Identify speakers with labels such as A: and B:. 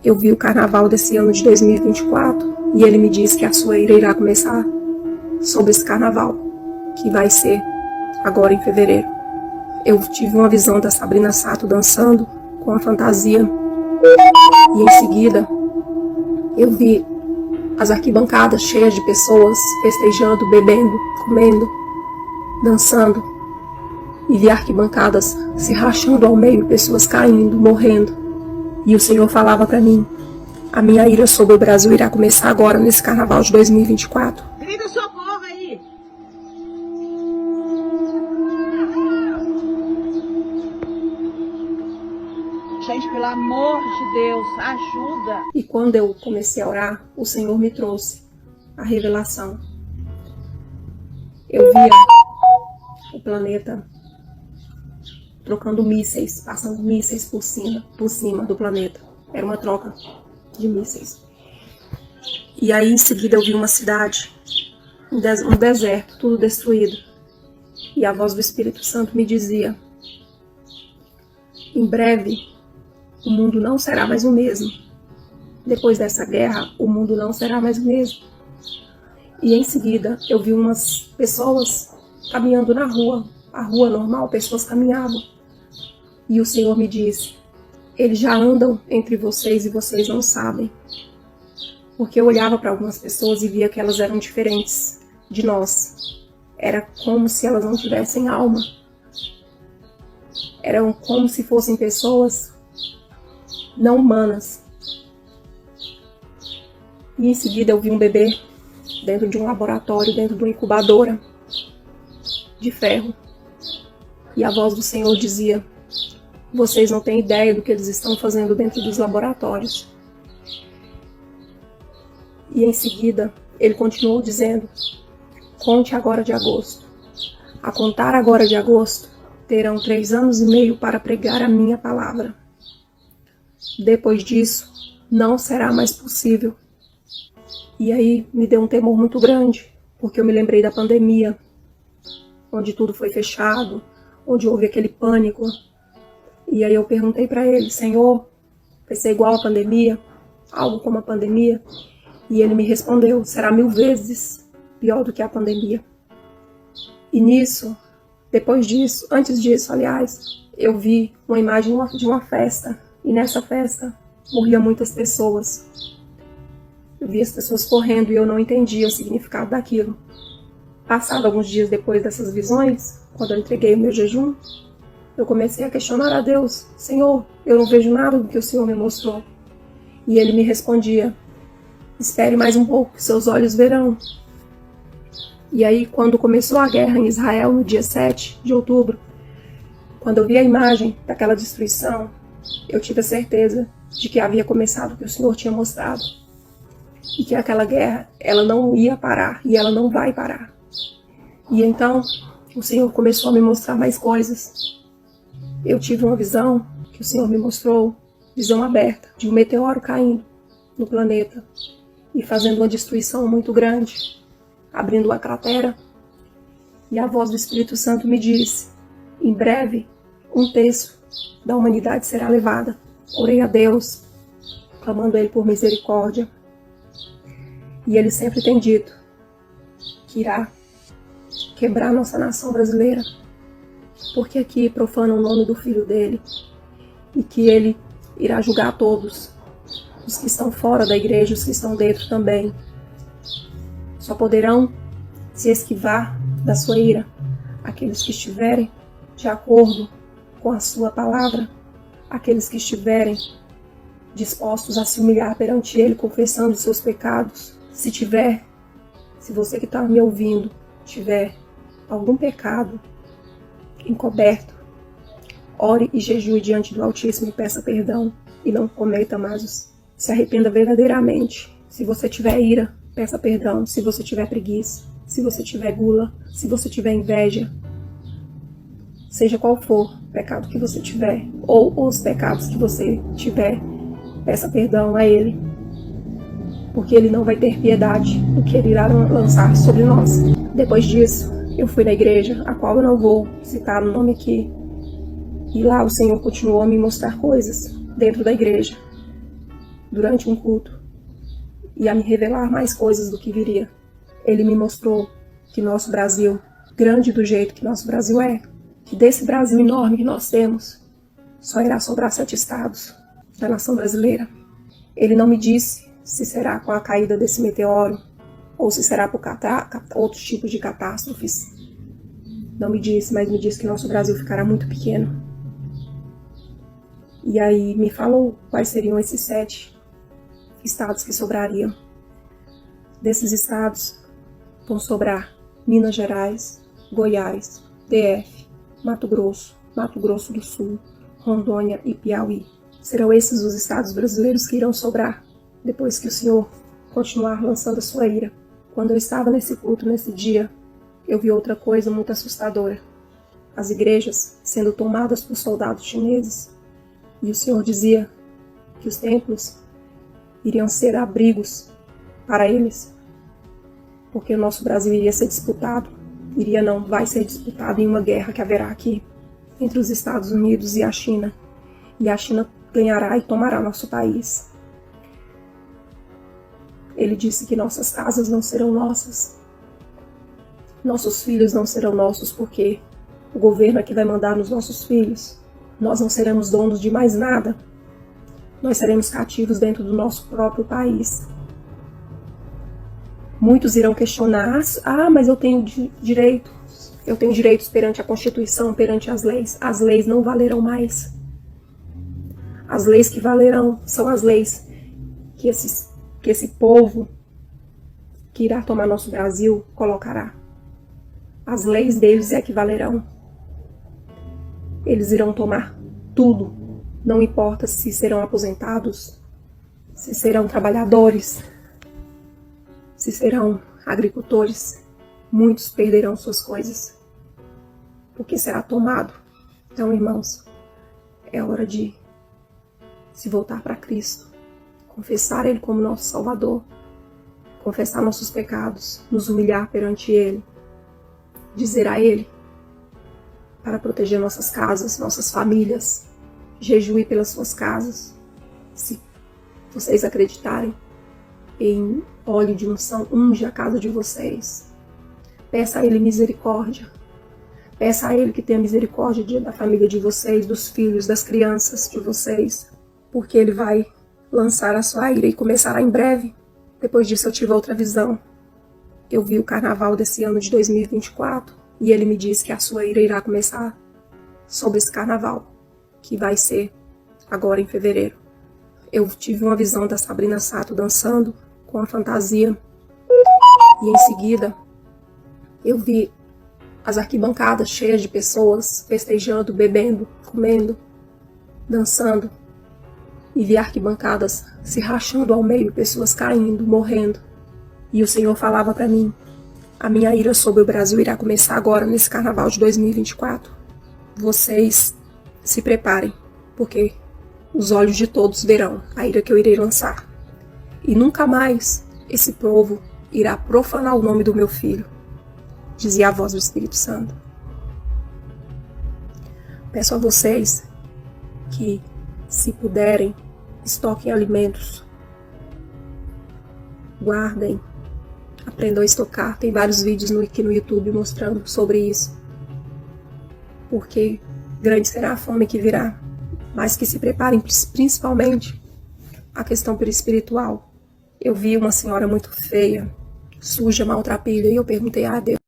A: eu vi o carnaval desse ano de 2024 e ele me disse que a sua ira irá começar sobre esse carnaval, que vai ser agora em fevereiro. Eu tive uma visão da Sabrina Sato dançando com a fantasia e em seguida eu vi as arquibancadas cheias de pessoas festejando, bebendo, comendo, dançando, e vi arquibancadas se rachando ao meio, pessoas caindo, morrendo. E o Senhor falava para mim: a minha ira sobre o Brasil irá começar agora nesse carnaval de 2024.
B: Grita socorro aí! Gente, pelo amor de Deus, ajuda!
A: E quando eu comecei a orar, o Senhor me trouxe a revelação. Eu via o planeta trocando mísseis, passando mísseis por cima do planeta. Era uma troca de mísseis. E aí em seguida eu vi uma cidade, um deserto, tudo destruído. E a voz do Espírito Santo me dizia: em breve o mundo não será mais o mesmo. Depois dessa guerra, o mundo não será mais o mesmo. E em seguida eu vi umas pessoas caminhando na rua, a rua normal, pessoas caminhavam. E o Senhor me disse: eles já andam entre vocês e vocês não sabem. Porque eu olhava para algumas pessoas e via que elas eram diferentes de nós. Era como se elas não tivessem alma. Eram como se fossem pessoas não humanas. E em seguida eu vi um bebê dentro de um laboratório, dentro de uma incubadora de ferro. E a voz do Senhor dizia: vocês não têm ideia do que eles estão fazendo dentro dos laboratórios. E em seguida, ele continuou dizendo: conte agora de agosto. A contar agora de agosto, terão 3 anos e meio para pregar a minha palavra. Depois disso, não será mais possível. E aí me deu um temor muito grande, porque eu me lembrei da pandemia, onde tudo foi fechado, onde houve aquele pânico. E aí eu perguntei para ele: Senhor, vai ser igual a pandemia? Algo como a pandemia? E ele me respondeu: será 1000 vezes pior do que a pandemia. E nisso, depois disso, antes disso, aliás, eu vi uma imagem de uma festa. E nessa festa morriam muitas pessoas. Eu vi as pessoas correndo e eu não entendia o significado daquilo. Passado alguns dias depois dessas visões, quando eu entreguei o meu jejum, eu comecei a questionar a Deus: Senhor, eu não vejo nada do que o Senhor me mostrou. E ele me respondia: espere mais um pouco, que seus olhos verão. E aí, quando começou a guerra em Israel, no dia 7 de outubro, quando eu vi a imagem daquela destruição, eu tive a certeza de que havia começado o que o Senhor tinha mostrado. E que aquela guerra, ela não ia parar, e ela não vai parar. E então, o Senhor começou a me mostrar mais coisas. Eu tive uma visão que o Senhor me mostrou, visão aberta, de um meteoro caindo no planeta e fazendo uma destruição muito grande, abrindo uma cratera. E a voz do Espírito Santo me disse: em breve, 1/3 da humanidade será levada. Orei a Deus, clamando a Ele por misericórdia. E Ele sempre tem dito que irá quebrar nossa nação brasileira, porque aqui profana o nome do Filho dele, e que Ele irá julgar todos, os que estão fora da igreja, os que estão dentro também. Só poderão se esquivar da sua ira aqueles que estiverem de acordo com a sua palavra, aqueles que estiverem dispostos a se humilhar perante Ele, confessando seus pecados. Se você que está me ouvindo tiver algum pecado encoberto, ore e jejue diante do Altíssimo e peça perdão, e não cometa mais. Se arrependa verdadeiramente. Se você tiver ira, peça perdão. Se você tiver preguiça, se você tiver gula, se você tiver inveja, seja qual for o pecado que você tiver, ou os pecados que você tiver, peça perdão a Ele, porque Ele não vai ter piedade do que Ele irá lançar sobre nós. Depois disso, eu fui na igreja, a qual eu não vou citar o nome aqui, e lá o Senhor continuou a me mostrar coisas dentro da igreja. durante um culto e a me revelar mais coisas do que viria. Ele me mostrou que nosso Brasil, grande do jeito que nosso Brasil é, que desse Brasil enorme que nós temos, só irá sobrar 7 estados da nação brasileira. Ele não me disse se será com a caída desse meteoro ou se será por outros tipos de catástrofes. Não me disse, mas me disse que nosso Brasil ficará muito pequeno. E aí me falou quais seriam esses 7 estados que sobrariam. Desses estados vão sobrar Minas Gerais, Goiás, DF, Mato Grosso do Sul, Rondônia e Piauí. Serão esses os estados brasileiros que irão sobrar depois que o Senhor continuar lançando a sua ira. Quando eu estava nesse culto, nesse dia, eu vi outra coisa muito assustadora. As igrejas sendo tomadas por soldados chineses. E o Senhor dizia que os templos iriam ser abrigos para eles. Porque o nosso Brasil iria ser disputado. Vai ser disputado em uma guerra que haverá aqui entre os Estados Unidos e a China. E a China ganhará e tomará nosso país. Ele disse que nossas casas não serão nossas. Nossos filhos não serão nossos porque o governo é que vai mandar nos nossos filhos. Nós não seremos donos de mais nada. Nós seremos cativos dentro do nosso próprio país. Muitos irão questionar, mas eu tenho direitos. Eu tenho direitos perante a Constituição, perante as leis. As leis não valerão mais. As leis que valerão são as leis que esse povo que irá tomar nosso Brasil colocará. As leis deles é que valerão. Eles irão tomar tudo. Não importa se serão aposentados, se serão trabalhadores, se serão agricultores. Muitos perderão suas coisas, porque será tomado. Então, irmãos, é hora de se voltar para Cristo, confessar Ele como nosso Salvador, confessar nossos pecados, nos humilhar perante Ele, dizer a Ele para proteger nossas casas, nossas famílias, jejue pelas suas casas. Se vocês acreditarem em óleo de unção, unge a casa de vocês. Peça a Ele misericórdia. Peça a Ele que tenha misericórdia da família de vocês, dos filhos, das crianças de vocês, porque Ele vai lançar a sua ira e começará em breve. Depois disso eu tive outra visão. Eu vi o carnaval desse ano de 2024 e Ele me disse que a sua ira irá começar sobre esse carnaval, que vai ser agora em fevereiro. Eu tive uma visão da Sabrina Sato dançando com a fantasia e em seguida eu vi as arquibancadas cheias de pessoas festejando, bebendo, comendo, dançando. E vi arquibancadas se rachando ao meio, pessoas caindo, morrendo. E o Senhor falava para mim, a minha ira sobre o Brasil irá começar agora, nesse carnaval de 2024. Vocês se preparem, porque os olhos de todos verão a ira que eu irei lançar. E nunca mais esse povo irá profanar o nome do meu filho, dizia a voz do Espírito Santo. Peço a vocês que, se puderem, estoquem alimentos, guardem, aprendam a estocar. Tem vários vídeos aqui no YouTube mostrando sobre isso. Porque grande será a fome que virá. Mas que se preparem principalmente a questão espiritual. Eu vi uma senhora muito feia, suja, maltrapilha, e eu perguntei a Deus.